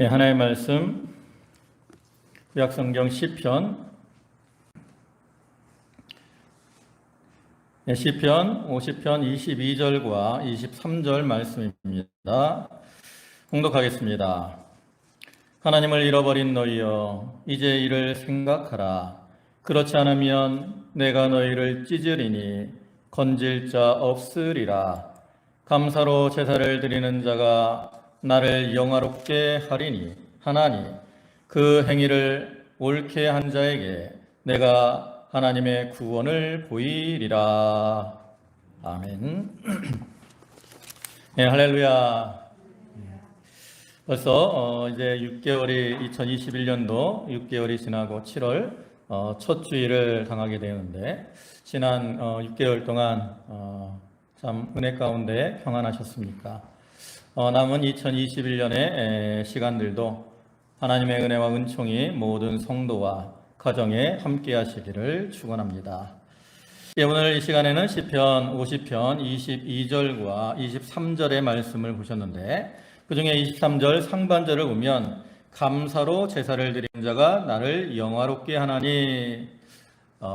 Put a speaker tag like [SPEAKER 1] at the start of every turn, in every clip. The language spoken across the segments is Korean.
[SPEAKER 1] 네, 하나의 말씀, 구약성경 시편 50편 22절과 23절 말씀입니다. 공독하겠습니다. 하나님을 잃어버린 너희여, 이제 이를 생각하라. 그렇지 않으면 내가 너희를 찢으리니 건질 자 없으리라. 감사로 제사를 드리는 자가 나를 영화롭게 하나니 그 행위를 옳게 한 자에게 내가 하나님의 구원을 보이리라. 아멘. 네, 할렐루야. 벌써 이제 6개월이 2021년도 6개월이 지나고 7월 첫 주일을 당하게 되는데, 지난 6개월 동안 참 은혜 가운데 평안하셨습니까? 남은 2021년의 시간들도 하나님의 은혜와 은총이 모든 성도와 가정에 함께 하시기를 축원합니다. 오늘 이 시간에는 시편 50편 22절과 23절의 말씀을 보셨는데, 그 중에 23절 상반절을 보면 감사로 제사를 드린 자가 나를 영화롭게 하나니,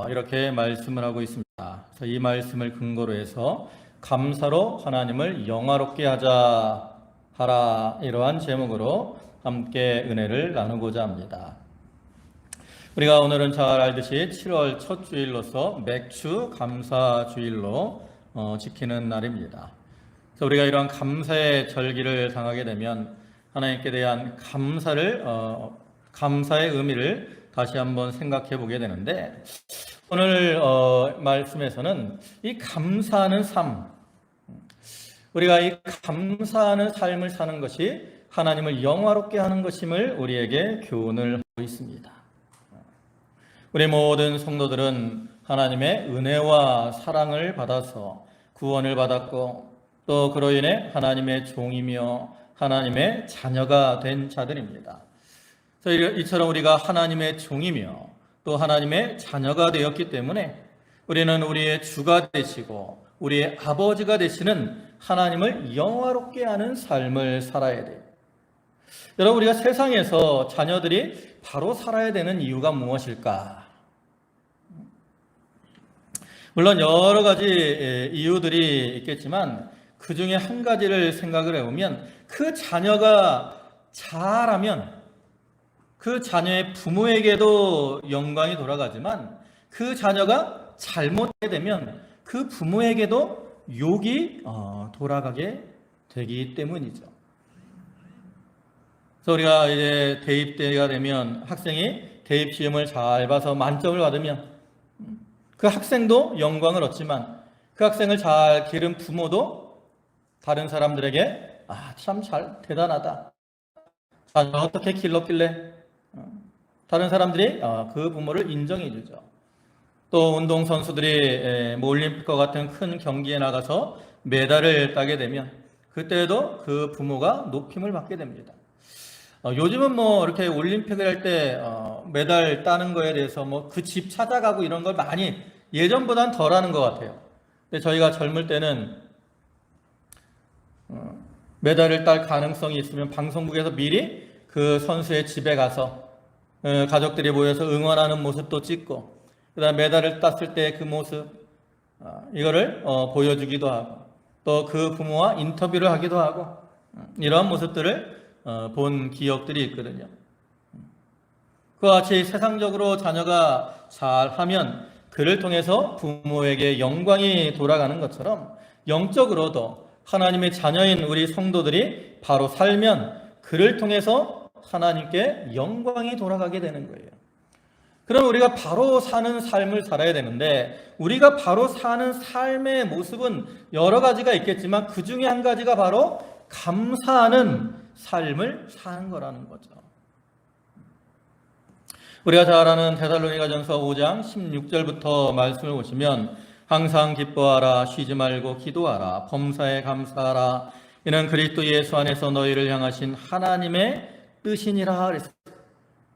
[SPEAKER 1] 이렇게 말씀을 하고 있습니다. 그래서 이 말씀을 근거로 해서 감사로 하나님을 영화롭게 하라, 이러한 제목으로 함께 은혜를 나누고자 합니다. 우리가 오늘은 잘 알듯이 7월 첫 주일로서 맥주 감사 주일로 지키는 날입니다. 그래서 우리가 이러한 감사의 절기를 당하게 되면 하나님께 대한 감사의 의미를 다시 한번 생각해 보게 되는데, 오늘 말씀에서는 이 감사하는 삶, 우리가 이 감사하는 삶을 사는 것이 하나님을 영화롭게 하는 것임을 우리에게 교훈을 하고 있습니다. 우리 모든 성도들은 하나님의 은혜와 사랑을 받아서 구원을 받았고, 또 그로 인해 하나님의 종이며 하나님의 자녀가 된 자들입니다. 그래서 이처럼 우리가 하나님의 종이며 또 하나님의 자녀가 되었기 때문에 우리는 우리의 주가 되시고 우리의 아버지가 되시는 하나님을 영화롭게 하는 삶을 살아야 돼요. 여러분, 우리가 세상에서 자녀들이 바로 살아야 되는 이유가 무엇일까? 물론 여러 가지 이유들이 있겠지만 그 중에 한 가지를 생각을 해보면, 그 자녀가 잘하면 그 자녀의 부모에게도 영광이 돌아가지만, 그 자녀가 잘못하게 되면 그 부모에게도 욕이 돌아가게 되기 때문이죠. 그래서 우리가 이제 대입 때가 되면 학생이 대입 시험을 잘 봐서 만점을 받으면 그 학생도 영광을 얻지만, 그 학생을 잘 기른 부모도 다른 사람들에게 참 대단하다, 어떻게 길렀길래, 다른 사람들이 그 부모를 인정해 주죠. 또 운동선수들이 올림픽과 같은 큰 경기에 나가서 메달을 따게 되면 그때도 그 부모가 높임을 받게 됩니다. 요즘은 이렇게 올림픽을 할 때 메달 따는 거에 대해서 그 집 찾아가고 이런 걸 많이, 예전보단 덜 하는 것 같아요. 근데 저희가 젊을 때는 메달을 딸 가능성이 있으면 방송국에서 미리 그 선수의 집에 가서 가족들이 모여서 응원하는 모습도 찍고, 그 다음 메달을 땄을 때 그 모습, 이거를 보여주기도 하고, 또 그 부모와 인터뷰를 하기도 하고, 이러한 모습들을 본 기억들이 있거든요. 그와 같이 세상적으로 자녀가 잘하면 그를 통해서 부모에게 영광이 돌아가는 것처럼, 영적으로도 하나님의 자녀인 우리 성도들이 바로 살면 그를 통해서 하나님께 영광이 돌아가게 되는 거예요. 그럼 우리가 바로 사는 삶을 살아야 되는데, 우리가 바로 사는 삶의 모습은 여러 가지가 있겠지만 그 중에 한 가지가 바로 감사하는 삶을 사는 거라는 거죠. 우리가 잘 아는 데살로니가전서 5장 16절부터 말씀을 보시면, 항상 기뻐하라, 쉬지 말고 기도하라, 범사에 감사하라, 이는 그리스도 예수 안에서 너희를 향하신 하나님의 뜻이니라 그랬어요.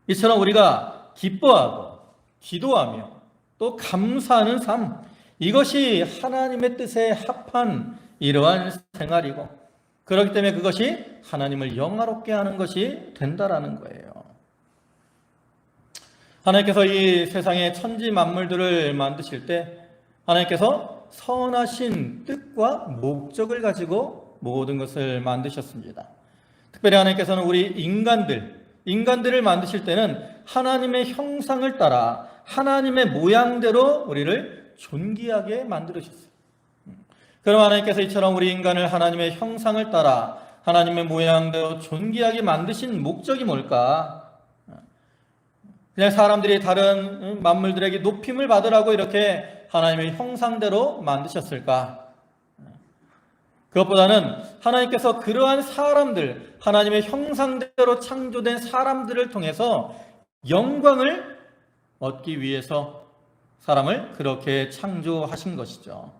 [SPEAKER 1] 이처럼 우리가 기뻐하고 기도하며 또 감사하는 삶, 이것이 하나님의 뜻에 합한 이러한 생활이고, 그렇기 때문에 그것이 하나님을 영화롭게 하는 것이 된다라는 거예요. 하나님께서 이 세상의 천지 만물들을 만드실 때 하나님께서 선하신 뜻과 목적을 가지고 모든 것을 만드셨습니다. 특별히 하나님께서는 우리 인간들을 만드실 때는 하나님의 형상을 따라 하나님의 모양대로 우리를 존귀하게 만들으셨어요. 그럼 하나님께서 이처럼 우리 인간을 하나님의 형상을 따라 하나님의 모양대로 존귀하게 만드신 목적이 뭘까? 그냥 사람들이 다른 만물들에게 높임을 받으라고 이렇게 하나님의 형상대로 만드셨을까? 그것보다는 하나님께서 그러한 사람들, 하나님의 형상대로 창조된 사람들을 통해서 영광을 얻기 위해서 사람을 그렇게 창조하신 것이죠.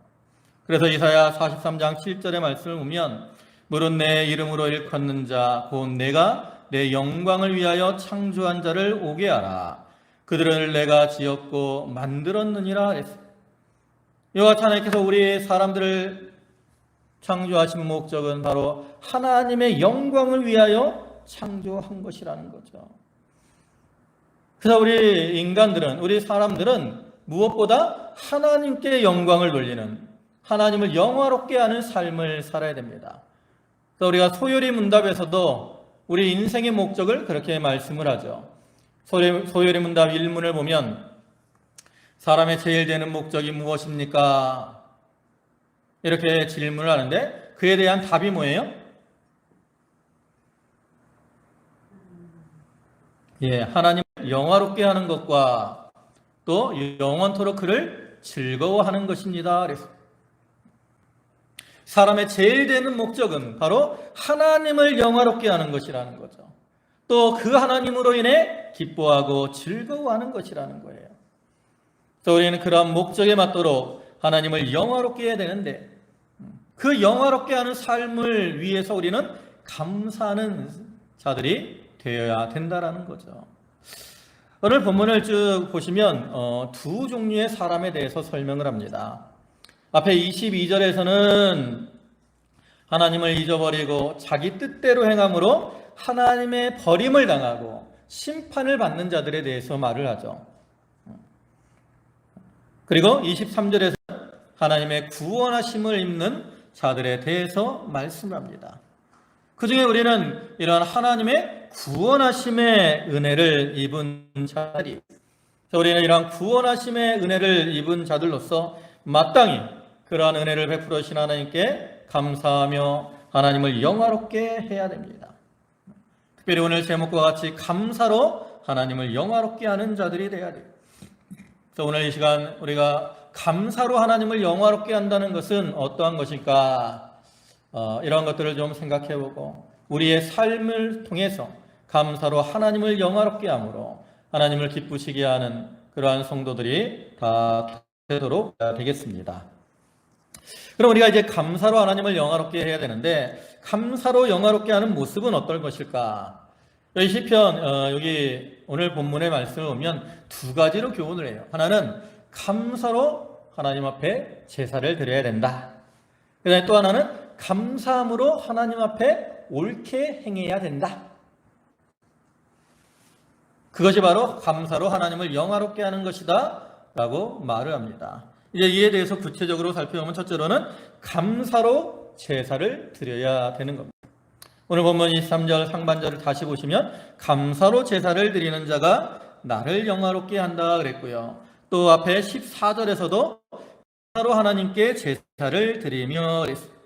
[SPEAKER 1] 그래서 이사야 43장 7절의 말씀을 보면 물은 내 이름으로 일컫는 자 곧 내가 내 영광을 위하여 창조한 자를 오게 하라. 그들을 내가 지었고 만들었느니라 그랬어요. 이와 같이 하나님께서 우리 사람들을 창조하신 목적은 바로 하나님의 영광을 위하여 창조한 것이라는 거죠. 그래서 우리 인간들은, 우리 사람들은 무엇보다 하나님께 영광을 돌리는, 하나님을 영화롭게 하는 삶을 살아야 됩니다. 그래서 우리가 소요리 문답에서도 우리 인생의 목적을 그렇게 말씀을 하죠. 소요리 문답 1문을 보면 사람의 제일 되는 목적이 무엇입니까? 이렇게 질문을 하는데 그에 대한 답이 뭐예요? 하나님을 영화롭게 하는 것과 또 영원토록 그를 즐거워하는 것입니다. 그래서 사람의 제일 되는 목적은 바로 하나님을 영화롭게 하는 것이라는 거죠. 또 그 하나님으로 인해 기뻐하고 즐거워하는 것이라는 거예요. 그래서 우리는 그러한 목적에 맞도록 하나님을 영화롭게 해야 되는데 그 영화롭게 하는 삶을 위해서 우리는 감사하는 자들이 되어야 된다라는 거죠. 오늘 본문을 쭉 보시면 두 종류의 사람에 대해서 설명을 합니다. 앞에 22절에서는 하나님을 잊어버리고 자기 뜻대로 행함으로 하나님의 버림을 당하고 심판을 받는 자들에 대해서 말을 하죠. 그리고 23절에서 하나님의 구원하심을 입는 자들에 대해서 말씀합니다. 그 중에 우리는 이러한 하나님의 구원하심의 은혜를 입은 자들이, 우리는 이러한 구원하심의 은혜를 입은 자들로서 마땅히 그러한 은혜를 베풀어 주신 하나님께 감사하며 하나님을 영화롭게 해야 됩니다. 특별히 오늘 제목과 같이 감사로 하나님을 영화롭게 하는 자들이 되어야 돼요. 그래서 오늘 이 시간 우리가 감사로 하나님을 영화롭게 한다는 것은 어떠한 것일까? 이런 것들을 좀 생각해보고 우리의 삶을 통해서 감사로 하나님을 영화롭게 함으로 하나님을 기쁘시게 하는 그러한 성도들이 다 되도록 되겠습니다. 그럼 우리가 이제 감사로 하나님을 영화롭게 해야 되는데 감사로 영화롭게 하는 모습은 어떨 것일까? 여기 시편 여기 오늘 본문의 말씀을 보면 두 가지로 교훈을 해요. 하나는 감사로 하나님 앞에 제사를 드려야 된다. 그다음에 또 하나는 감사함으로 하나님 앞에 옳게 행해야 된다. 그것이 바로 감사로 하나님을 영화롭게 하는 것이다 라고 말을 합니다. 이제 이에 대해서 구체적으로 살펴보면 첫째로는 감사로 제사를 드려야 되는 겁니다. 오늘 본문 23절 상반절을 다시 보시면 감사로 제사를 드리는 자가 나를 영화롭게 한다 그랬고요. 또 앞에 14절에서도 감사로 하나님께 제사를 드리며 그랬습니다.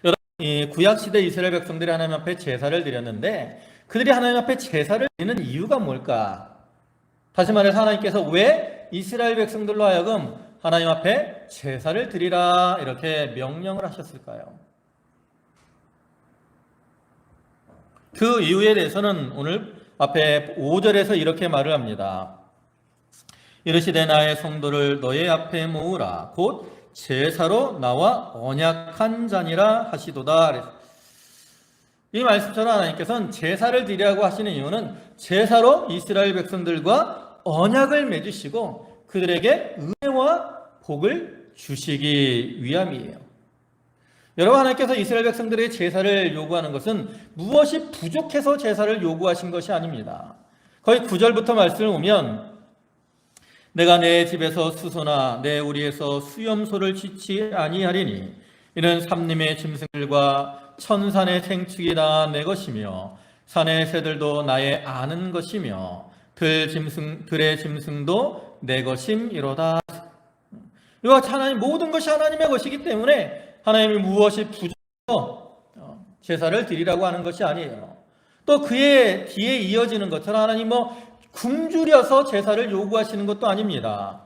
[SPEAKER 1] 여러분, 구약시대 이스라엘 백성들이 하나님 앞에 제사를 드렸는데 그들이 하나님 앞에 제사를 드리는 이유가 뭘까? 다시 말해서 하나님께서 왜 이스라엘 백성들로 하여금 하나님 앞에 제사를 드리라 이렇게 명령을 하셨을까요? 그 이유에 대해서는 오늘 앞에 5절에서 이렇게 말을 합니다. 이르시되 나의 성도를 너의 앞에 모으라 곧 제사로 나와 언약한 자니라 하시도다. 이 말씀처럼 하나님께서는 제사를 드리라고 하시는 이유는 제사로 이스라엘 백성들과 언약을 맺으시고 그들에게 은혜와 복을 주시기 위함이에요. 여러분, 하나님께서 이스라엘 백성들의 제사를 요구하는 것은 무엇이 부족해서 제사를 요구하신 것이 아닙니다. 거의 9절부터 말씀을 보면 내가 내 집에서 수소나 내 우리에서 수염소를 취치 아니하리니 이는 삼림의 짐승들과 천산의 생축이 다 내 것이며 산의 새들도 나의 아는 것이며 들의 짐승도 내 것임이로다. 이와 같이 하나님 모든 것이 하나님의 것이기 때문에 하나님이 무엇이 부족해서 제사를 드리라고 하는 것이 아니에요. 또 그의 뒤에 이어지는 것처럼 하나님 굶주려서 제사를 요구하시는 것도 아닙니다.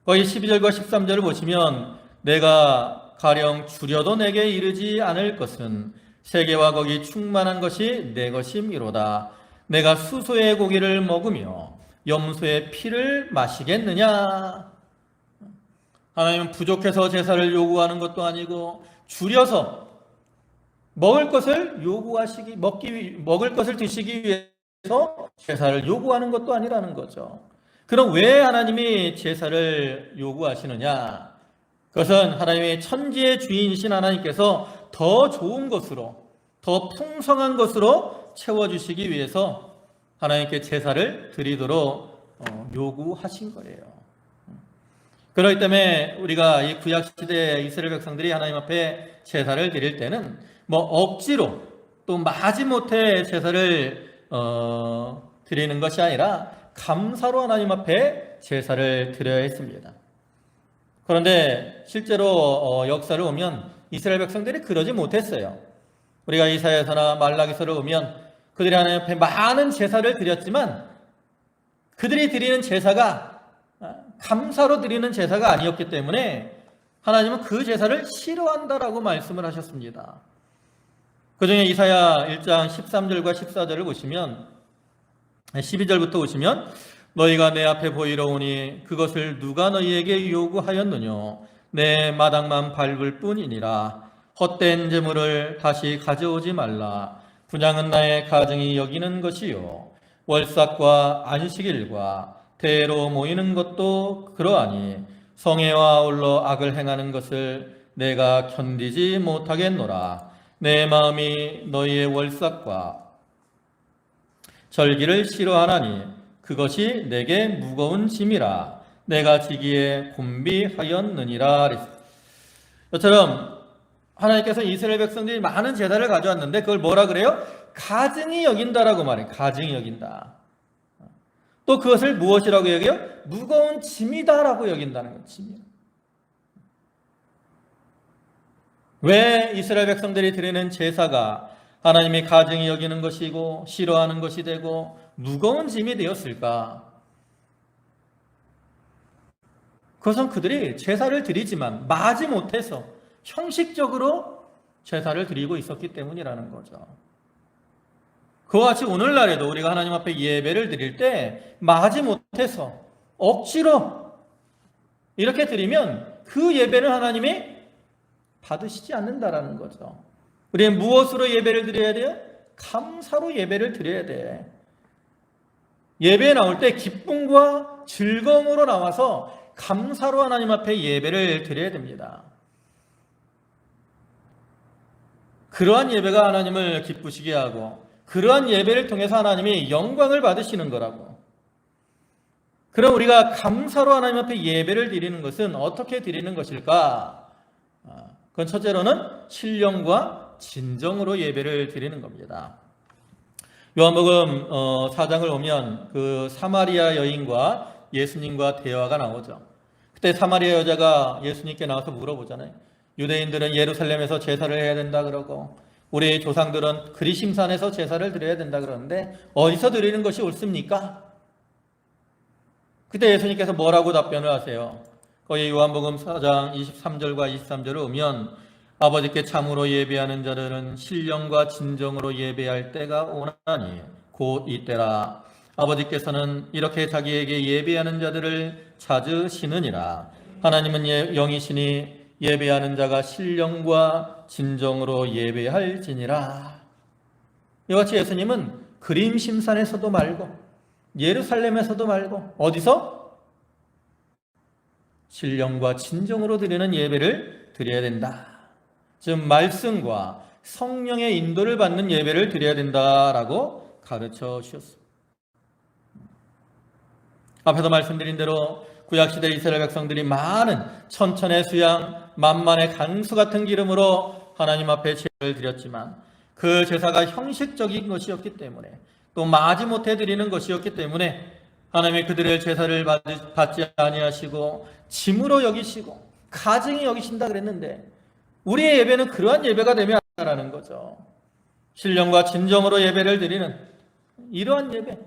[SPEAKER 1] 거의 12절과 13절을 보시면 내가 가령 줄여도 내게 이르지 않을 것은 세계와 거기 충만한 것이 내 것임이로다. 내가 수소의 고기를 먹으며 염소의 피를 마시겠느냐. 하나님은 부족해서 제사를 요구하는 것도 아니고 줄여서 먹을 것을 먹을 것을 드시기 위해서 제사를 요구하는 것도 아니라는 거죠. 그럼 왜 하나님이 제사를 요구하시느냐? 그것은 하나님의 천지의 주인이신 하나님께서 더 좋은 것으로, 더 풍성한 것으로 채워주시기 위해서 하나님께 제사를 드리도록 요구하신 거예요. 그렇기 때문에 우리가 이 구약시대의 이스라엘 백성들이 하나님 앞에 제사를 드릴 때는 억지로 또 마지못해 제사를 드리는 것이 아니라 감사로 하나님 앞에 제사를 드려야 했습니다. 그런데 실제로 역사를 보면 이스라엘 백성들이 그러지 못했어요. 우리가 이사야서나 말라기서를 보면 그들이 하나님 앞에 많은 제사를 드렸지만 그들이 드리는 제사가 감사로 드리는 제사가 아니었기 때문에 하나님은 그 제사를 싫어한다라고 말씀을 하셨습니다. 그 중에 이사야 1장 13절과 14절을 보시면 12절부터 보시면 너희가 내 앞에 보이러 오니 그것을 누가 너희에게 요구하였느냐 내 마당만 밟을 뿐이니라. 헛된 재물을 다시 가져오지 말라. 분향은 나의 가증이 여기는 것이요 월삭과 안식일과 대로 모이는 것도 그러하니 성회와 아울러 악을 행하는 것을 내가 견디지 못하겠노라. 내 마음이 너희의 월삭과 절기를 싫어하나니 그것이 내게 무거운 짐이라. 내가 지기에 곤비하였느니라. 이처럼 하나님께서 이스라엘 백성들이 많은 제사를 가져왔는데 그걸 뭐라 그래요? 가증이 여긴다라고 말해요. 가증이 여긴다. 또 그것을 무엇이라고 여겨요? 무거운 짐이다라고 여긴다는 거예요. 짐이요. 왜 이스라엘 백성들이 드리는 제사가 하나님이 가증이 여기는 것이고 싫어하는 것이 되고 무거운 짐이 되었을까? 그것은 그들이 제사를 드리지만 마지못해서 형식적으로 제사를 드리고 있었기 때문이라는 거죠. 그와 같이 오늘날에도 우리가 하나님 앞에 예배를 드릴 때 마지못해서 억지로 이렇게 드리면 그 예배는 하나님이 받으시지 않는다라는 거죠. 우리는 무엇으로 예배를 드려야 돼요? 감사로 예배를 드려야 돼. 예배에 나올 때 기쁨과 즐거움으로 나와서 감사로 하나님 앞에 예배를 드려야 됩니다. 그러한 예배가 하나님을 기쁘시게 하고 그러한 예배를 통해서 하나님이 영광을 받으시는 거라고. 그럼 우리가 감사로 하나님 앞에 예배를 드리는 것은 어떻게 드리는 것일까? 그건 첫째로는 신령과 진정으로 예배를 드리는 겁니다. 요한복음 4장을 보면 그 사마리아 여인과 예수님과 대화가 나오죠. 그때 사마리아 여자가 예수님께 나와서 물어보잖아요. 유대인들은 예루살렘에서 제사를 해야 된다 그러고 우리 조상들은 그리심산에서 제사를 드려야 된다 그러는데 어디서 드리는 것이 옳습니까? 그때 예수님께서 뭐라고 답변을 하세요? 거기 요한복음 4장 23절과 23절을 보면 아버지께 참으로 예배하는 자들은 신령과 진정으로 예배할 때가 오나니 곧 이때라. 아버지께서는 이렇게 자기에게 예배하는 자들을 찾으시느니라. 하나님은 영이시니 예배하는 자가 신령과 진정으로 예배할지니라. 이와 같이 예수님은 그림심산에서도 말고 예루살렘에서도 말고 어디서? 신령과 진정으로 드리는 예배를 드려야 된다. 즉 말씀과 성령의 인도를 받는 예배를 드려야 된다라고 가르쳐 주셨습니다. 앞에서 말씀드린 대로 구약시대 이스라엘 백성들이 많은 천천의 수양, 만만의 강수 같은 기름으로 하나님 앞에 제사를 드렸지만 그 제사가 형식적인 것이었기 때문에 또 마지못해 드리는 것이었기 때문에 하나님이 그들의 제사를 받지 아니하시고 짐으로 여기시고 가증히 여기신다 그랬는데 우리의 예배는 그러한 예배가 되면 안 된다는 거죠. 신령과 진정으로 예배를 드리는 이러한 예배,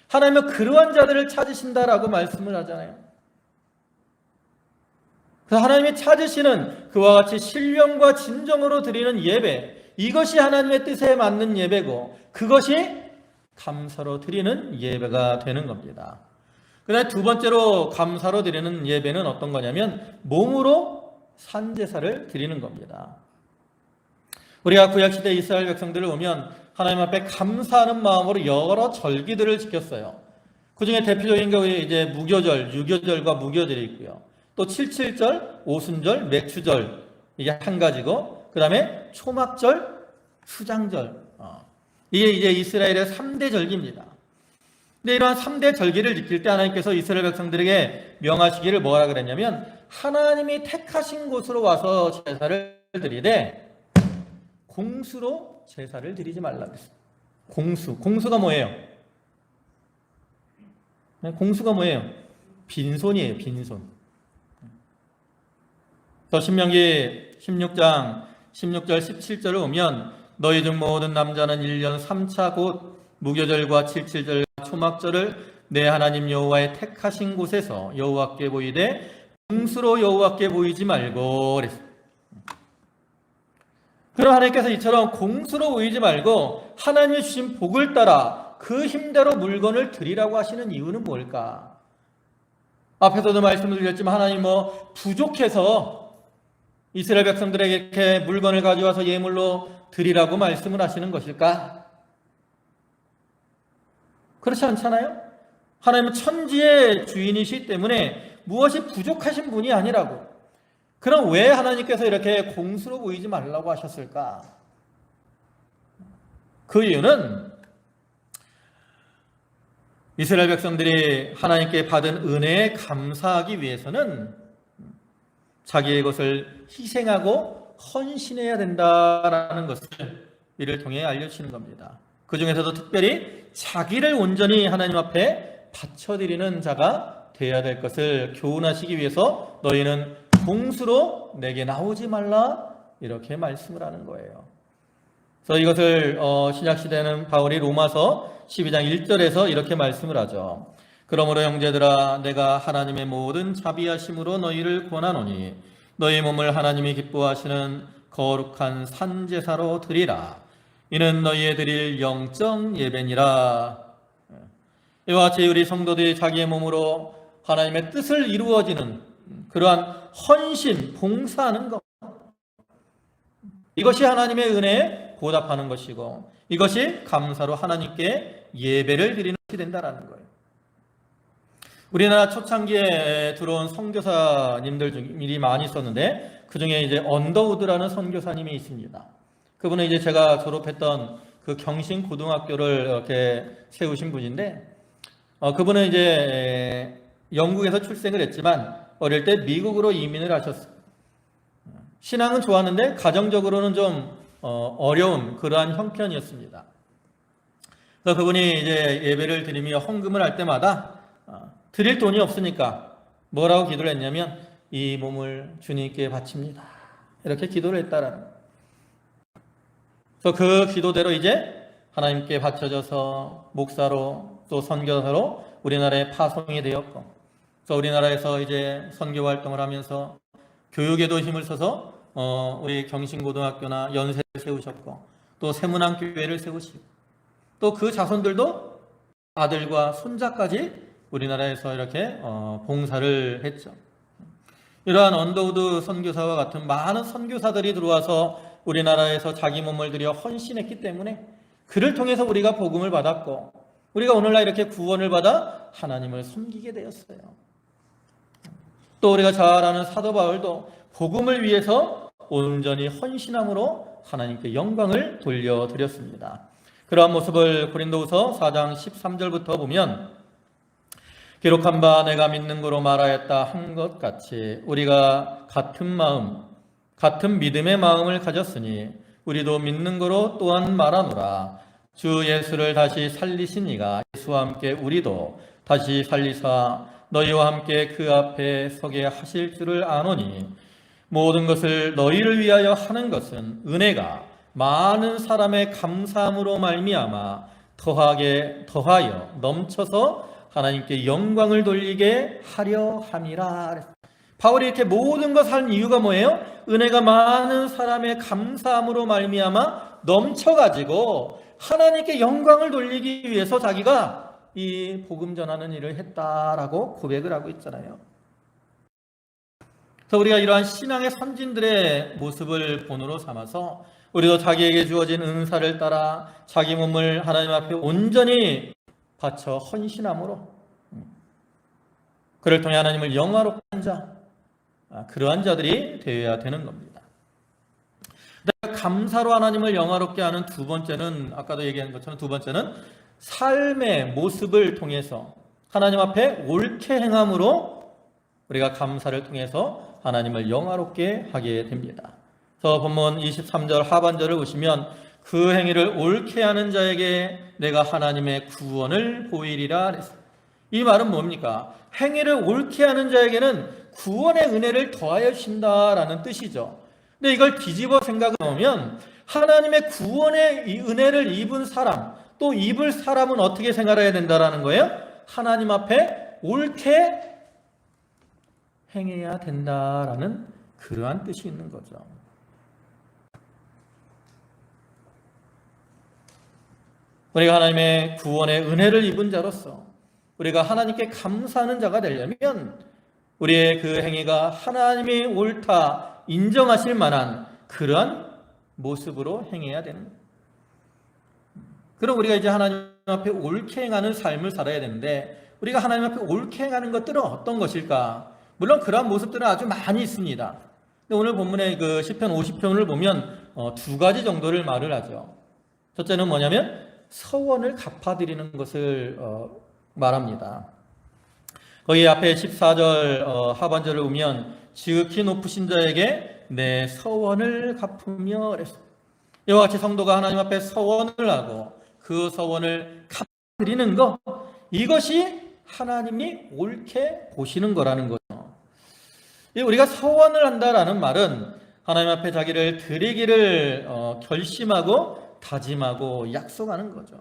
[SPEAKER 1] 하나님은 그러한 자들을 찾으신다라고 말씀을 하잖아요. 그래서 하나님이 찾으시는 그와 같이 신령과 진정으로 드리는 예배, 이것이 하나님의 뜻에 맞는 예배고 그것이 감사로 드리는 예배가 되는 겁니다. 그다음에 두 번째로 감사로 드리는 예배는 어떤 거냐면 몸으로 산제사를 드리는 겁니다. 우리가 구약시대 이스라엘 백성들을 보면 하나님 앞에 감사하는 마음으로 여러 절기들을 지켰어요. 그 중에 대표적인 게 이제 무교절, 유교절과 무교절이 있고요. 또 77절, 오순절, 맥추절 이게 한 가지고 그 다음에 초막절, 수장절 이게 이제 이스라엘의 3대 절기입니다. 근데 이러한 3대 절기를 지킬 때 하나님께서 이스라엘 백성들에게 명하시기를 뭐라 그랬냐면 하나님이 택하신 곳으로 와서 제사를 드리되 공수로 제사를 드리지 말라고 했어요. 공수가 뭐예요? 공수가 뭐예요? 빈손이에요. 빈손. 더 신명기 16장 16절 17절을 보면 너희 중 모든 남자는 1년 3차 곧 무교절과 77절 초막절을 내 하나님 여호와의 택하신 곳에서 여호와께 보이되 공수로 여호와께 보이지 말고 그랬어요. 그럼 하나님께서 이처럼 공수로 보이지 말고 하나님이 주신 복을 따라 그 힘대로 물건을 드리라고 하시는 이유는 뭘까? 앞에서도 말씀을 드렸지만 하나님 부족해서 이스라엘 백성들에게 이렇게 물건을 가져와서 예물로 드리라고 말씀을 하시는 것일까? 그렇지 않잖아요? 하나님은 천지의 주인이시기 때문에 무엇이 부족하신 분이 아니라고. 그럼 왜 하나님께서 이렇게 공수로 보이지 말라고 하셨을까? 그 이유는 이스라엘 백성들이 하나님께 받은 은혜에 감사하기 위해서는 자기의 것을 희생하고 헌신해야 된다라는 것을 이를 통해 알려주시는 겁니다. 그 중에서도 특별히 자기를 온전히 하나님 앞에 바쳐드리는 자가 되어야 될 것을 교훈하시기 위해서 너희는 공수로 내게 나오지 말라 이렇게 말씀을 하는 거예요. 그래서 이것을 신약시대는 바울이 로마서 12장 1절에서 이렇게 말씀을 하죠. 그러므로 형제들아 내가 하나님의 모든 자비하심으로 너희를 권하노니 너희 몸을 하나님이 기뻐하시는 거룩한 산제사로 드리라. 이는 너희의 드릴 영적 예배니라. 이와 같이 우리 성도들이 자기의 몸으로 하나님의 뜻을 이루어지는 그러한 헌신, 봉사하는 것, 이것이 하나님의 은혜에 보답하는 것이고 이것이 감사로 하나님께 예배를 드리는 것이 된다는 거예요. 우리나라 초창기에 들어온 선교사님들 중에 많이 있었는데 그 중에 이제 언더우드라는 선교사님이 있습니다. 그분은 이제 제가 졸업했던 그 경신 고등학교를 이렇게 세우신 분인데 그분은 이제 영국에서 출생을 했지만 어릴 때 미국으로 이민을 하셨어요. 신앙은 좋았는데 가정적으로는 좀 어려운 그러한 형편이었습니다. 그래서 그분이 이제 예배를 드리며 헌금을 할 때마다 드릴 돈이 없으니까 뭐라고 기도를 했냐면 이 몸을 주님께 바칩니다. 이렇게 기도를 했다라는 거예요. 그래서 그 기도대로 이제 하나님께 바쳐져서 목사로 또 선교사로 우리나라에 파송이 되었고, 그래서 우리나라에서 이제 선교 활동을 하면서 교육에도 힘을 써서 우리 경신고등학교나 연세를 세우셨고, 또 세문안교회를 세우시고, 또 그 자손들도 아들과 손자까지 우리나라에서 이렇게 봉사를 했죠. 이러한 언더우드 선교사와 같은 많은 선교사들이 들어와서 우리나라에서 자기 몸을 들여 헌신했기 때문에 그를 통해서 우리가 복음을 받았고 우리가 오늘날 이렇게 구원을 받아 하나님을 섬기게 되었어요. 또 우리가 잘 아는 사도 바울도 복음을 위해서 온전히 헌신함으로 하나님께 영광을 돌려드렸습니다. 그러한 모습을 고린도후서 4장 13절부터 보면 기록한 바 내가 믿는 거로 말하였다 한 것 같이 우리가 같은 마음, 같은 믿음의 마음을 가졌으니 우리도 믿는 거로 또한 말하노라. 주 예수를 다시 살리신 이가 예수와 함께 우리도 다시 살리사 너희와 함께 그 앞에 서게 하실 줄을 아노니 모든 것을 너희를 위하여 하는 것은 은혜가 많은 사람의 감사함으로 말미암아 더하여 넘쳐서 하나님께 영광을 돌리게 하려 함이라. 바울이 이렇게 모든 것을 한 이유가 뭐예요? 은혜가 많은 사람의 감사함으로 말미암아 넘쳐가지고 하나님께 영광을 돌리기 위해서 자기가 이 복음 전하는 일을 했다라고 고백을 하고 있잖아요. 그래서 우리가 이러한 신앙의 선진들의 모습을 본으로 삼아서 우리도 자기에게 주어진 은사를 따라 자기 몸을 하나님 앞에 온전히 바쳐 헌신함으로 그를 통해 하나님을 영화롭게 한 자, 그러한 자들이 되어야 되는 겁니다. 감사로 하나님을 영화롭게 하는 두 번째는 아까도 얘기한 것처럼 두 번째는 삶의 모습을 통해서 하나님 앞에 옳게 행함으로 우리가 감사를 통해서 하나님을 영화롭게 하게 됩니다. 그래서 본문 23절 하반절을 보시면 그 행위를 옳게 하는 자에게 내가 하나님의 구원을 보이리라 그랬어요. 이 말은 뭡니까? 행위를 옳게 하는 자에게는 구원의 은혜를 더하여 주신다라는 뜻이죠. 근데 이걸 뒤집어 생각해 보면 하나님의 구원의 이 은혜를 입은 사람, 또 입을 사람은 어떻게 생각해야 된다라는 거예요? 하나님 앞에 옳게 행해야 된다라는 그러한 뜻이 있는 거죠. 우리가 하나님의 구원의 은혜를 입은 자로서 우리가 하나님께 감사하는 자가 되려면 우리의 그 행위가 하나님이 옳다 인정하실 만한 그러한 모습으로 행해야 되는 거예요. 그럼 우리가 이제 하나님 앞에 옳게 행하는 삶을 살아야 되는데 우리가 하나님 앞에 옳게 행하는 것들은 어떤 것일까? 물론 그러한 모습들은 아주 많이 있습니다. 근데 오늘 본문의 그 시편 50편을 보면 두 가지 정도를 말을 하죠. 첫째는 뭐냐면 서원을 갚아드리는 것을 말합니다. 거기 앞에 14절 하반절을 보면 지극히 높으신 자에게 내 서원을 갚으며 그랬어요. 이와 같이 성도가 하나님 앞에 서원을 하고 그 서원을 갚아드리는 것, 이것이 하나님이 옳게 보시는 거라는 거죠. 우리가 서원을 한다라는 말은 하나님 앞에 자기를 드리기를 결심하고 다짐하고 약속하는 거죠.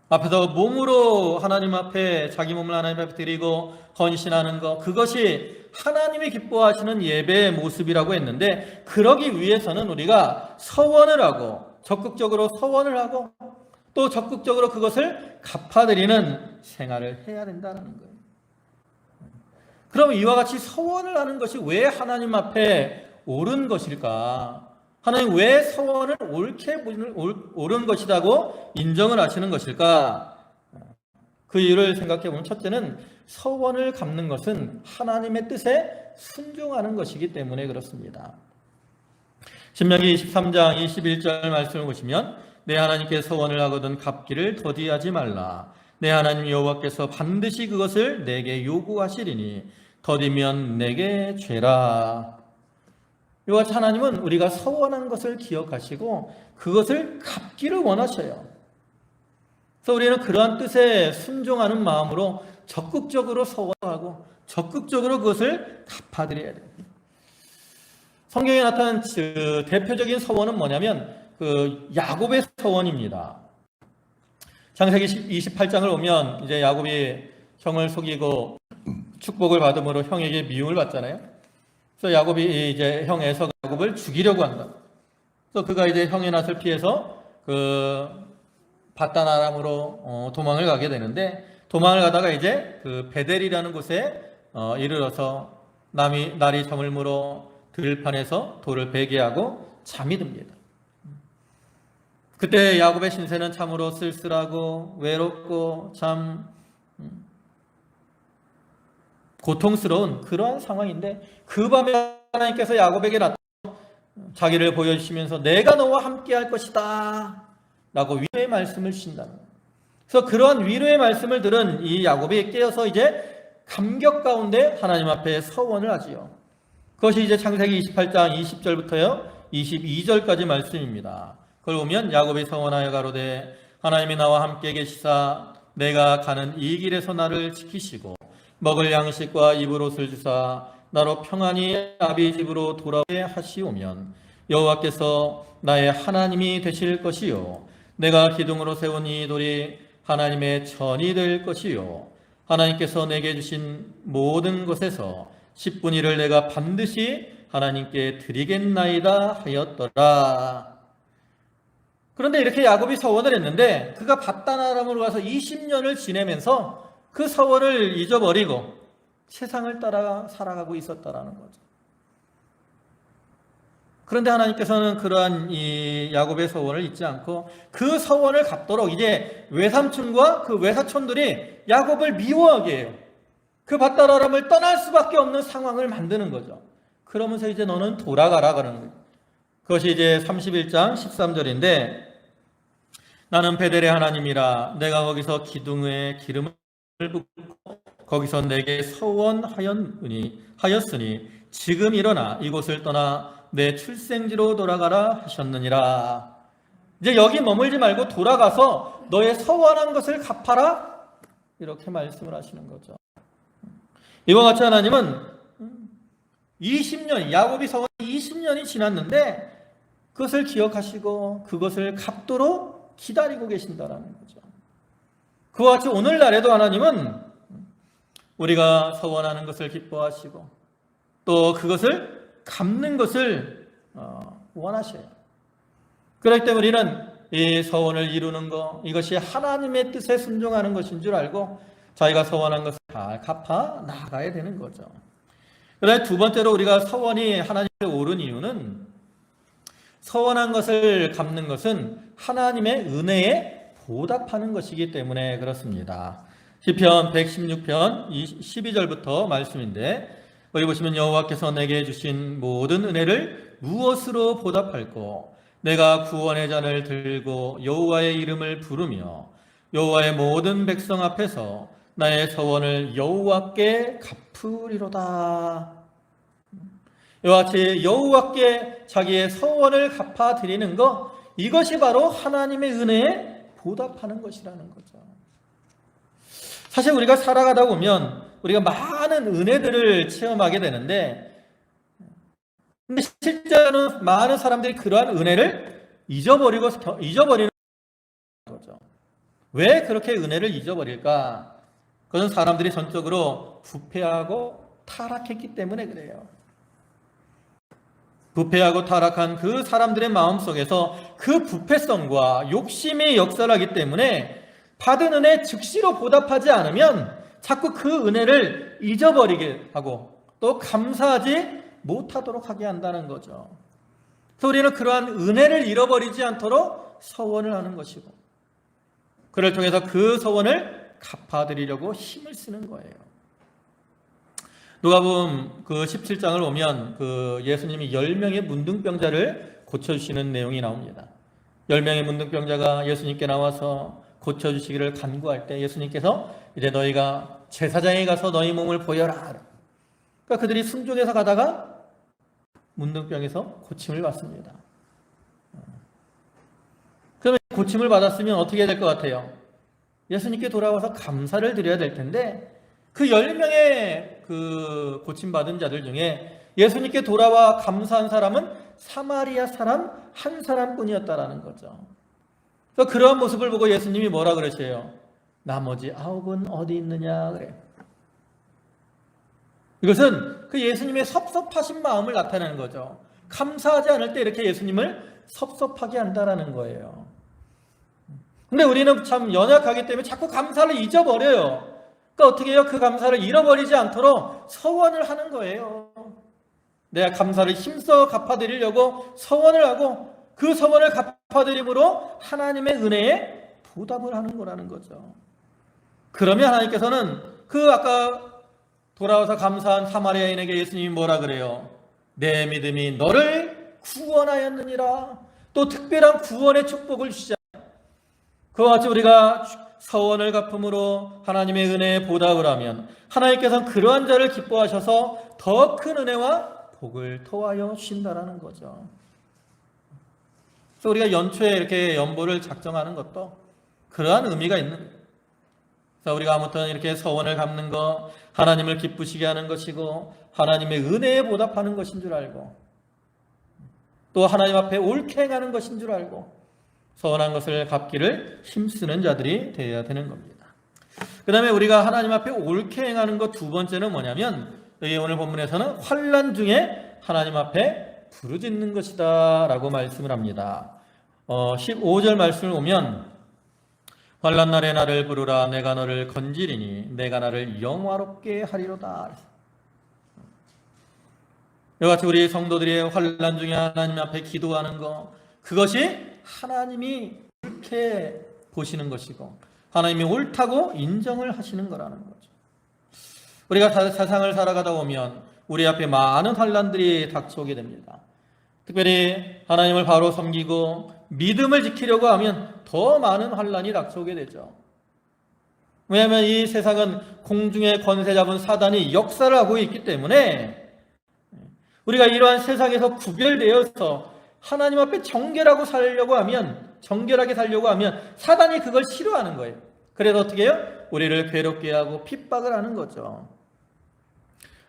[SPEAKER 1] 앞에서 몸으로 하나님 앞에 자기 몸을 하나님 앞에 드리고 헌신하는 것, 그것이 하나님이 기뻐하시는 예배의 모습이라고 했는데 그러기 위해서는 우리가 서원을 하고 적극적으로 서원을 하고 또 적극적으로 그것을 갚아드리는 생활을 해야 된다는 거예요. 그럼 이와 같이 서원을 하는 것이 왜 하나님 앞에 옳은 것일까? 하나님 왜 서원을 옳게 옳은 것이라고 인정을 하시는 것일까? 그 이유를 생각해 보면 첫째는 서원을 갚는 것은 하나님의 뜻에 순종하는 것이기 때문에 그렇습니다. 신명기 23장 21절 말씀을 보시면 내 하나님께 서원을 하거든 갚기를 더디하지 말라. 내 하나님 여호와께서 반드시 그것을 내게 요구하시리니 더디면 내게 죄라. 이와 같이 하나님은 우리가 서원한 것을 기억하시고 그것을 갚기를 원하셔요. 그래서 우리는 그러한 뜻에 순종하는 마음으로 적극적으로 서원하고 적극적으로 그것을 갚아드려야 돼요. 성경에 나타난 대표적인 서원은 뭐냐면 그 야곱의 서원입니다. 창세기 28장을 보면 이제 야곱이 형을 속이고 축복을 받음으로 형에게 미움을 받잖아요. 그래서 야곱이 이제 형 에서가 야곱을 죽이려고 한다. 그래서 그가 이제 형의 낯을 피해서 그 바단 아람으로 도망을 가게 되는데 도망을 가다가 이제 그 베델이라는 곳에 이르러서 날이 저물므로 들판에서 돌을 베게 하고 잠이 듭니다. 그때 야곱의 신세는 참으로 쓸쓸하고 외롭고 참 고통스러운 그러한 상황인데 그 밤에 하나님께서 야곱에게 자기를 보여주시면서 내가 너와 함께 할 것이다 라고 위로의 말씀을 주신다는 거예요. 그래서 그러한 위로의 말씀을 들은 이 야곱이 깨어서 이제 감격 가운데 하나님 앞에 서원을 하지요. 그것이 이제 창세기 28장 20절부터요 22절까지 말씀입니다. 그걸 보면 야곱이 서원하여 가로되 하나님이 나와 함께 계시사 내가 가는 이 길에서 나를 지키시고 먹을 양식과 입을 옷을 주사 나로 평안히 아비 집으로 돌아오게 하시오면 여호와께서 나의 하나님이 되실 것이요 내가 기둥으로 세운 이 돌이 하나님의 전이 될 것이요 하나님께서 내게 주신 모든 것에서 10분의 1을 내가 반드시 하나님께 드리겠나이다 하였더라. 그런데 이렇게 야곱이 서원을 했는데 그가 밧단 아람으로 가서 20년을 지내면서 그 서원을 잊어버리고 세상을 따라 살아가고 있었다라는 거죠. 그런데 하나님께서는 그러한 이 야곱의 서원을 잊지 않고 그 서원을 갚도록 이제 외삼촌과 그 외사촌들이 야곱을 미워하게 해요. 그 밧단 아람을 떠날 수밖에 없는 상황을 만드는 거죠. 그러면서 이제 너는 돌아가라 그러는 거예요. 그것이 이제 31장 13절인데 나는 베델의 하나님이라 내가 거기서 기둥에 기름을 붓고 거기서 내게 서원하였으니 지금 일어나 이곳을 떠나 내 출생지로 돌아가라 하셨느니라. 이제 여기 머물지 말고 돌아가서 너의 서원한 것을 갚아라 이렇게 말씀을 하시는 거죠. 이와 같이 하나님은 20년 야곱이 서원 20년이 지났는데 그것을 기억하시고 그것을 갚도록 기다리고 계신다라는 거죠. 그와 같이 오늘날에도 하나님은 우리가 서원하는 것을 기뻐하시고 또 그것을 갚는 것을 원하셔요. 그렇기 때문에 우리는 이 서원을 이루는 것 이것이 하나님의 뜻에 순종하는 것인 줄 알고 자기가 서원한 것을 잘 갚아 나가야 되는 거죠. 그다음에 두 번째로 우리가 서원이 하나님께 옳은 이유는 서원한 것을 갚는 것은 하나님의 은혜에 보답하는 것이기 때문에 그렇습니다. 시편 116편 12절부터 말씀인데 여기 보시면 여호와께서 내게 주신 모든 은혜를 무엇으로 보답할꼬 내가 구원의 잔을 들고 여호와의 이름을 부르며 여호와의 모든 백성 앞에서 나의 서원을 여호와께 갚으리로다. 이와 같이 여호와께 자기의 서원을 갚아드리는 것 이것이 바로 하나님의 은혜에 보답하는 것이라는 거죠. 사실 우리가 살아가다 보면 우리가 많은 은혜들을 체험하게 되는데 근데 실제로는 많은 사람들이 그러한 은혜를 잊어버리는 거죠. 왜 그렇게 은혜를 잊어버릴까? 그것은 사람들이 전적으로 부패하고 타락했기 때문에 그래요. 부패하고 타락한 그 사람들의 마음속에서 그 부패성과 욕심이 역설하기 때문에 받은 은혜 즉시로 보답하지 않으면 자꾸 그 은혜를 잊어버리게 하고 또 감사하지 못하도록 하게 한다는 거죠. 그래서 우리는 그러한 은혜를 잃어버리지 않도록 서원을 하는 것이고 그를 통해서 그 서원을 갚아드리려고 힘을 쓰는 거예요. 누가복음 그 17장을 보면 그 예수님이 10명의 문둥병자를 고쳐주시는 내용이 나옵니다. 10명의 문둥병자가 예수님께 나와서 고쳐주시기를 간구할 때 예수님께서 이제 너희가 제사장에 가서 너희 몸을 보여라. 그러니까 그들이 순종해서 가다가 문둥병에서 고침을 받습니다. 그러면 고침을 받았으면 어떻게 될 것 같아요? 예수님께 돌아와서 감사를 드려야 될 텐데 그 10명의 그 고침받은 자들 중에 예수님께 돌아와 감사한 사람은 사마리아 사람 한 사람뿐이었다라는 거죠. 그래서 그러한 모습을 보고 예수님이 뭐라 그러세요? 나머지 9은 어디 있느냐 그래요. 이것은 그 예수님의 섭섭하신 마음을 나타내는 거죠. 감사하지 않을 때 이렇게 예수님을 섭섭하게 한다라는 거예요. 근데 우리는 참 연약하기 때문에 자꾸 감사를 잊어버려요. 그러니까 어떻게 해요? 그 감사를 잃어버리지 않도록 서원을 하는 거예요. 내가 감사를 힘써 갚아드리려고 서원을 하고 그 서원을 갚아드림으로 하나님의 은혜에 보답을 하는 거라는 거죠. 그러면 하나님께서는 그 아까 돌아와서 감사한 사마리아인에게 예수님이 뭐라 그래요? 내 믿음이 너를 구원하였느니라. 또 특별한 구원의 축복을 주시잖아요. 그와 같이 우리가 서원을 갚음으로 하나님의 은혜에 보답을 하면 하나님께서는 그러한 자를 기뻐하셔서 더 큰 은혜와 복을 토하여 주신다라는 거죠. 그래서 우리가 연초에 이렇게 연보를 작정하는 것도 그러한 의미가 있는 거예요. 그래서 우리가 아무튼 이렇게 서원을 갚는 거 하나님을 기쁘시게 하는 것이고 하나님의 은혜에 보답하는 것인 줄 알고 또 하나님 앞에 옳게 행하는 것인 줄 알고 서원한 것을 갚기를 힘쓰는 자들이 되어야 되는 겁니다. 그 다음에 우리가 하나님 앞에 옳게 행하는 것 두 번째는 뭐냐면 여기 오늘 본문에서는 환난 중에 하나님 앞에 부르짖는 것이다 라고 말씀을 합니다. 15절 말씀을 보면 환난 날에 나를 부르라 내가 너를 건지리니 내가 나를 영화롭게 하리로다. 이와 같이 우리 성도들이 환난 중에 하나님 앞에 기도하는 것 그것이 하나님이 옳게 보시는 것이고 하나님이 옳다고 인정을 하시는 거라는 거죠. 우리가 세상을 살아가다 보면 우리 앞에 많은 환난들이 닥쳐오게 됩니다. 특별히 하나님을 바로 섬기고 믿음을 지키려고 하면 더 많은 환난이 닥쳐오게 되죠. 왜냐하면 이 세상은 공중의 권세 잡은 사단이 역사를 하고 있기 때문에 우리가 이러한 세상에서 구별되어서 하나님 앞에 정결하게 살려고 하면 사단이 그걸 싫어하는 거예요. 그래서 어떻게 해요? 우리를 괴롭게 하고 핍박을 하는 거죠.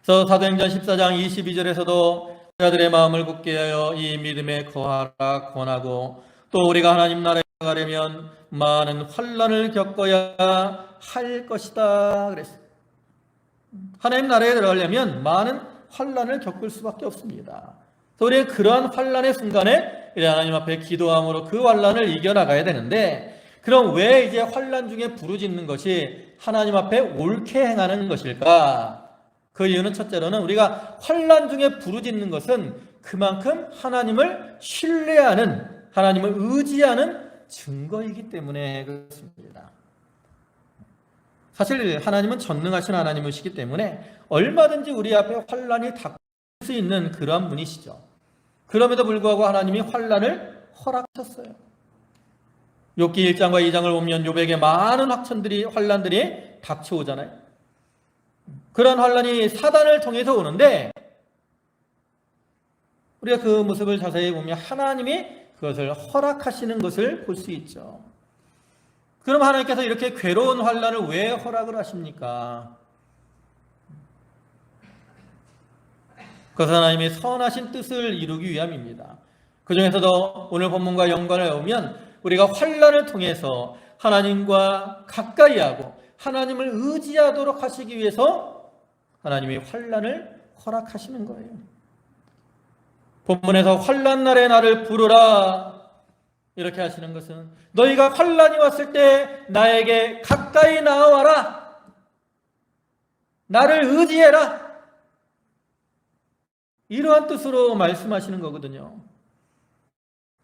[SPEAKER 1] 그래서 사도행전 14장 22절에서도 자들의 마음을 굳게 하여 이 믿음에 거하라 권하고 또 우리가 하나님 나라에 가려면 많은 환난을 겪어야 할 것이다 그랬어요. 하나님 나라에 들어가려면 많은 환난을 겪을 수밖에 없습니다. 우리는 그러한 환난의 순간에 하나님 앞에 기도함으로 그 환난을 이겨나가야 되는데 그럼 왜 이제 환난 중에 부르짖는 것이 하나님 앞에 옳게 행하는 것일까? 그 이유는 첫째로는 우리가 환난 중에 부르짖는 것은 그만큼 하나님을 신뢰하는 하나님을 의지하는 증거이기 때문에 그렇습니다. 사실 하나님은 전능하신 하나님이시기 때문에 얼마든지 우리 앞에 환난이 닥칠 수 있는 그러한 분이시죠. 그럼에도 불구하고 하나님이 환난을 허락하셨어요. 욥기 1장과 2장을 보면 욥에게 많은 환난들이 닥쳐오잖아요. 그런 환난이 사단을 통해서 오는데 우리가 그 모습을 자세히 보면 하나님이 그것을 허락하시는 것을 볼 수 있죠. 그럼 하나님께서 이렇게 괴로운 환난을 왜 허락을 하십니까? 그것은 하나님의 선하신 뜻을 이루기 위함입니다. 그 중에서도 오늘 본문과 연관을 해보면 우리가 환난을 통해서 하나님과 가까이 하고 하나님을 의지하도록 하시기 위해서 하나님이 환난을 허락하시는 거예요. 본문에서 환난 날에 나를 부르라 이렇게 하시는 것은 너희가 환난이 왔을 때 나에게 가까이 나와라. 나를 의지해라. 이러한 뜻으로 말씀하시는 거거든요.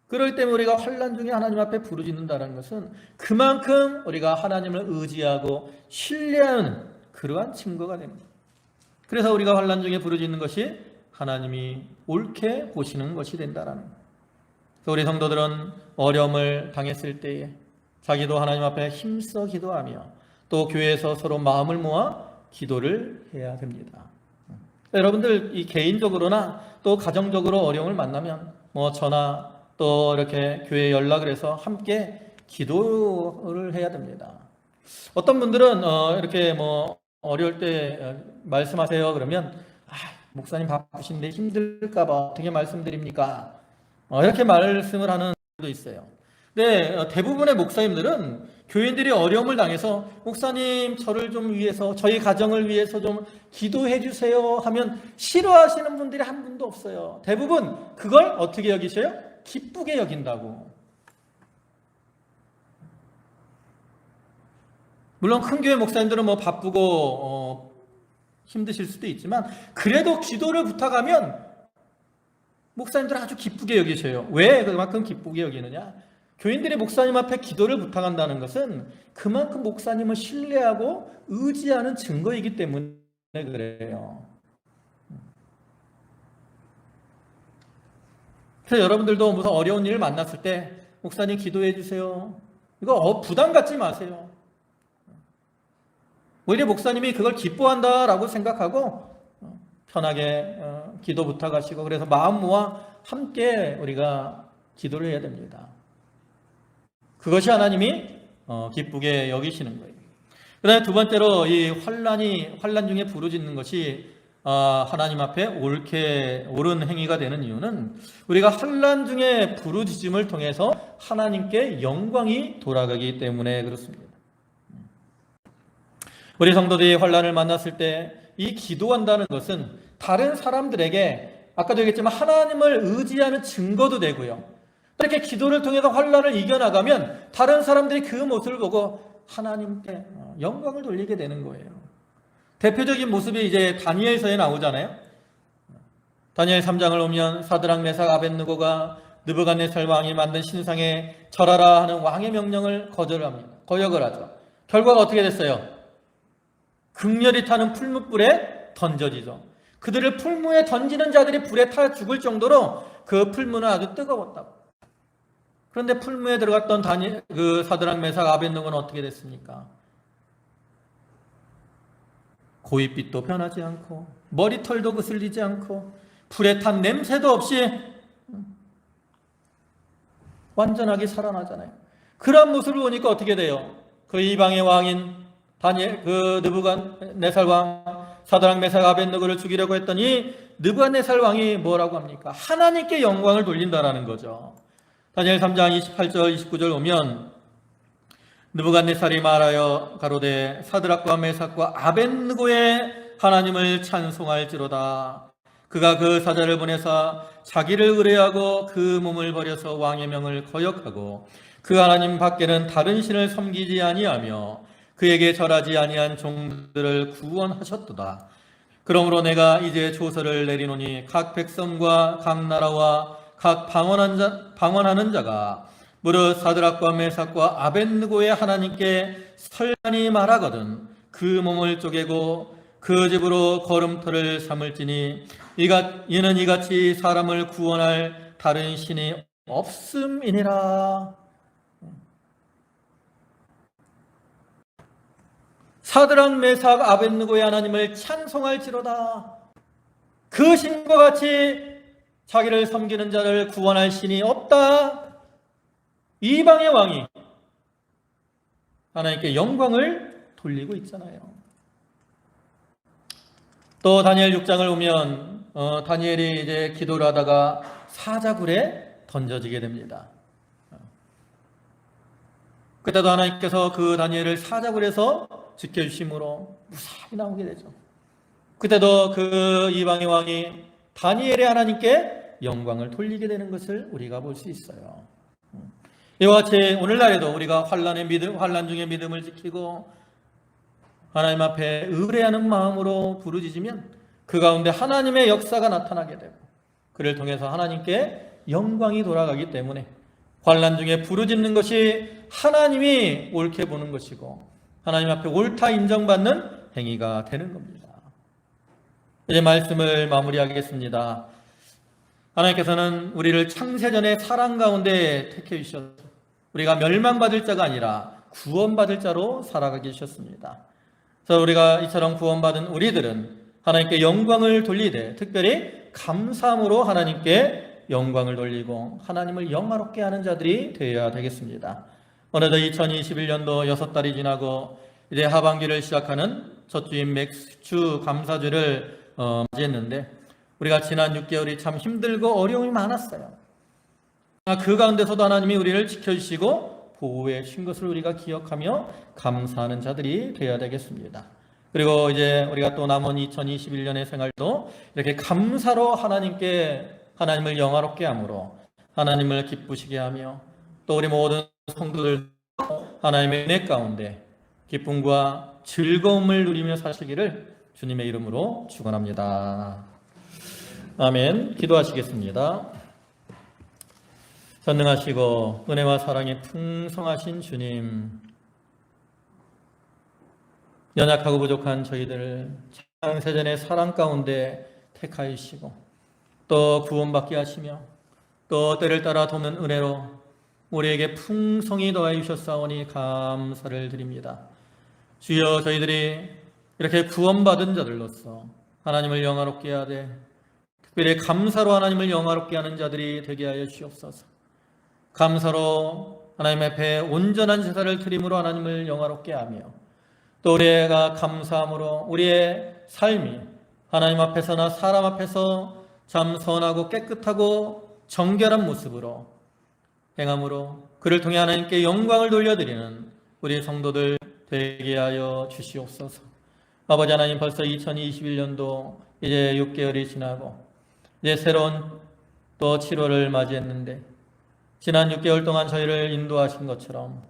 [SPEAKER 1] 그럴 때 우리가 환난 중에 하나님 앞에 부르짖는다는 것은 그만큼 우리가 하나님을 의지하고 신뢰하는 그러한 증거가 됩니다. 그래서 우리가 환난 중에 부르짖는 것이 하나님이 옳게 보시는 것이 된다라는 거예요. 그래서 우리 성도들은 어려움을 당했을 때에 자기도 하나님 앞에 힘써 기도하며 또 교회에서 서로 마음을 모아 기도를 해야 됩니다. 여러분들 이 개인적으로나 또 가정적으로 어려움을 만나면 전화 또 이렇게 교회에 연락을 해서 함께 기도를 해야 됩니다. 어떤 분들은 이렇게 어려울 때 말씀하세요 그러면 목사님 바쁘신데 힘들까봐 어떻게 말씀드립니까? 이렇게 말씀을 하는 분도 있어요. 근데 대부분의 목사님들은 교인들이 어려움을 당해서 목사님 저를 좀 위해서 저희 가정을 위해서 좀 기도해 주세요 하면 싫어하시는 분들이 한 분도 없어요. 대부분 그걸 어떻게 여기셔요? 기쁘게 여긴다고. 물론 큰 교회 목사님들은 바쁘고 힘드실 수도 있지만 그래도 기도를 부탁하면 목사님들은 아주 기쁘게 여기셔요. 왜 그만큼 기쁘게 여기느냐? 교인들이 목사님 앞에 기도를 부탁한다는 것은 그만큼 목사님을 신뢰하고 의지하는 증거이기 때문에 그래요. 그래서 여러분들도 무슨 어려운 일을 만났을 때 목사님 기도해 주세요. 이거 부담 갖지 마세요. 오히려 목사님이 그걸 기뻐한다라고 생각하고 편하게 기도 부탁하시고, 그래서 마음 모아 함께 우리가 기도를 해야 됩니다. 그것이 하나님이 기쁘게 여기시는 거예요. 그 다음에 두 번째로 이 환난 중에 부르짖는 것이 하나님 앞에 옳은 행위가 되는 이유는 우리가 환난 중에 부르짖음을 통해서 하나님께 영광이 돌아가기 때문에 그렇습니다. 우리 성도들이 환난을 만났을 때 이 기도한다는 것은 다른 사람들에게 아까도 얘기했지만 하나님을 의지하는 증거도 되고요. 이렇게 기도를 통해서 환난을 이겨나가면 다른 사람들이 그 모습을 보고 하나님께 영광을 돌리게 되는 거예요. 대표적인 모습이 이제 다니엘서에 나오잖아요. 다니엘 3장을 보면 사드락 메삭 아벳느고가 느부갓네살 왕이 만든 신상에 절하라 하는 왕의 명령을 거역을 하죠. 결과가 어떻게 됐어요? 극렬히 타는 풀무불에 던져지죠. 그들을 풀무에 던지는 자들이 불에 타 죽을 정도로 그 풀무는 아주 뜨거웠다고. 그런데 풀무에 들어갔던 사드락 메삭 아벳느고는 어떻게 됐습니까? 고윗빛도 변하지 않고 머리털도 그슬리지 않고 불에 탄 냄새도 없이 완전하게 살아나잖아요. 그런 모습을 보니까 어떻게 돼요? 그 이방의 왕인 느부갓네살 왕 사드락 메삭 아벳느고를 죽이려고 했더니 느부갓네살 왕이 뭐라고 합니까? 하나님께 영광을 돌린다라는 거죠. 다니엘 3장 28절 29절 보면 느부갓네살이 말하여 가로되 사드락과 메삭과 아벳느고의 하나님을 찬송할지로다. 그가 그 사자를 보내사 자기를 의뢰하고 그 몸을 버려서 왕의 명을 거역하고 그 하나님 밖에는 다른 신을 섬기지 아니하며 그에게 절하지 아니한 종들을 구원하셨도다. 그러므로 내가 이제 조서를 내리노니 각 백성과 각 나라와 각 방언하는 자가 무릇 사드락과 메삭과 아벳느고의 하나님께 설만히 말하거든 그 몸을 쪼개고 그 집으로 걸음터를 삼을지니 이는 이같이 사람을 구원할 다른 신이 없음이니라. 사드락 메삭 아벳느고의 하나님을 찬송할지로다. 그 신과 같이 자기를 섬기는 자를 구원할 신이 없다. 이방의 왕이 하나님께 영광을 돌리고 있잖아요. 또 다니엘 6장을 보면 다니엘이 이제 기도를 하다가 사자굴에 던져지게 됩니다. 그때도 하나님께서 그 다니엘을 사자굴에서 지켜주심으로 무사히 나오게 되죠. 그때도 그 이방의 왕이 다니엘의 하나님께 영광을 돌리게 되는 것을 우리가 볼 수 있어요. 이와 같이 오늘날에도 우리가 환난 중에 믿음을 지키고 하나님 앞에 의뢰하는 마음으로 부르짖으면 그 가운데 하나님의 역사가 나타나게 되고 그를 통해서 하나님께 영광이 돌아가기 때문에 환난 중에 부르짖는 것이 하나님이 옳게 보는 것이고 하나님 앞에 옳다 인정받는 행위가 되는 겁니다. 이제 말씀을 마무리하겠습니다. 하나님께서는 우리를 창세전의 사랑 가운데 택해 주셔서 우리가 멸망받을 자가 아니라 구원받을 자로 살아가게 주셨습니다. 그래서 우리가 이처럼 구원받은 우리들은 하나님께 영광을 돌리되 특별히 감사함으로 하나님께 영광을 돌리고 하나님을 영화롭게 하는 자들이 되어야 되겠습니다. 어느덧 2021년도 6달이 지나고 이제 하반기를 시작하는 첫 주인 맥주 감사주를 맞이했는데 우리가 지난 6개월이 참 힘들고 어려움이 많았어요. 그 가운데서도 하나님이 우리를 지켜주시고 보호해 주신 것을 우리가 기억하며 감사하는 자들이 되어야 되겠습니다. 그리고 이제 우리가 또 남은 2021년의 생활도 이렇게 감사로 하나님을 영화롭게 함으로 하나님을 기쁘시게 하며 또 우리 모든 성도들 하나님의 은혜 가운데 기쁨과 즐거움을 누리며 사시기를 주님의 이름으로 축원합니다. 아멘. 기도하시겠습니다. 전능하시고 은혜와 사랑이 풍성하신 주님, 연약하고 부족한 저희들을 창세전의 사랑 가운데 택하시고 또 구원받게 하시며 또 때를 따라 돕는 은혜로 우리에게 풍성히 더하여 주셨사오니 감사를 드립니다. 주여, 저희들이 이렇게 구원받은 자들로서 하나님을 영화롭게 하되 특별히 감사로 하나님을 영화롭게 하는 자들이 되게 하여 주옵소서. 감사로 하나님 앞에 온전한 제사를 드림으로 하나님을 영화롭게 하며 또 우리가 감사함으로 우리의 삶이 하나님 앞에서나 사람 앞에서 참 선하고 깨끗하고 정결한 모습으로 행함으로 그를 통해 하나님께 영광을 돌려드리는 우리 성도들 되게 하여 주시옵소서. 아버지 하나님, 벌써 2021년도 이제 6개월이 지나고 이제 새로운 또 7월을 맞이했는데 지난 6개월 동안 저희를 인도하신 것처럼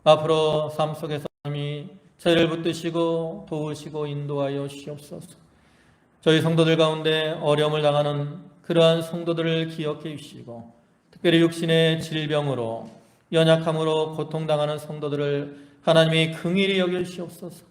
[SPEAKER 1] 앞으로 삶 속에서 하나님이 저희를 붙드시고 도우시고 인도하여 주시옵소서. 저희 성도들 가운데 어려움을 당하는 그러한 성도들을 기억해 주시고 특별히 육신의 질병으로 연약함으로 고통당하는 성도들을 하나님이 긍휼히 여겨 주시옵소서.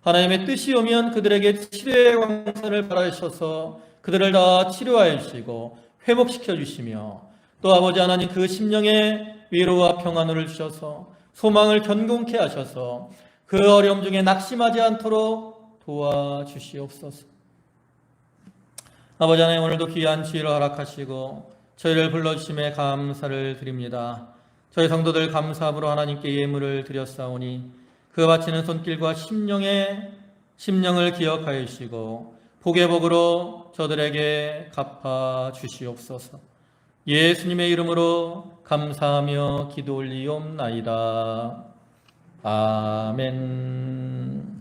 [SPEAKER 1] 하나님의 뜻이 오면 그들에게 치료의 광선을 바라셔서 그들을 다 치료하여 주시고 회복시켜 주시며 또 아버지 하나님 그 심령에 위로와 평안을 주셔서 소망을 견고케 하셔서 그 어려움 중에 낙심하지 않도록 도와주시옵소서. 아버지 하나님, 오늘도 귀한 지혜를 허락하시고 저희를 불러주심에 감사를 드립니다. 저희 성도들 감사함으로 하나님께 예물을 드렸사오니 그 바치는 손길과 심령을 기억하여 주시고 복의 복으로 저들에게 갚아 주시옵소서. 예수님의 이름으로 감사하며 기도 올리옵나이다. 아멘.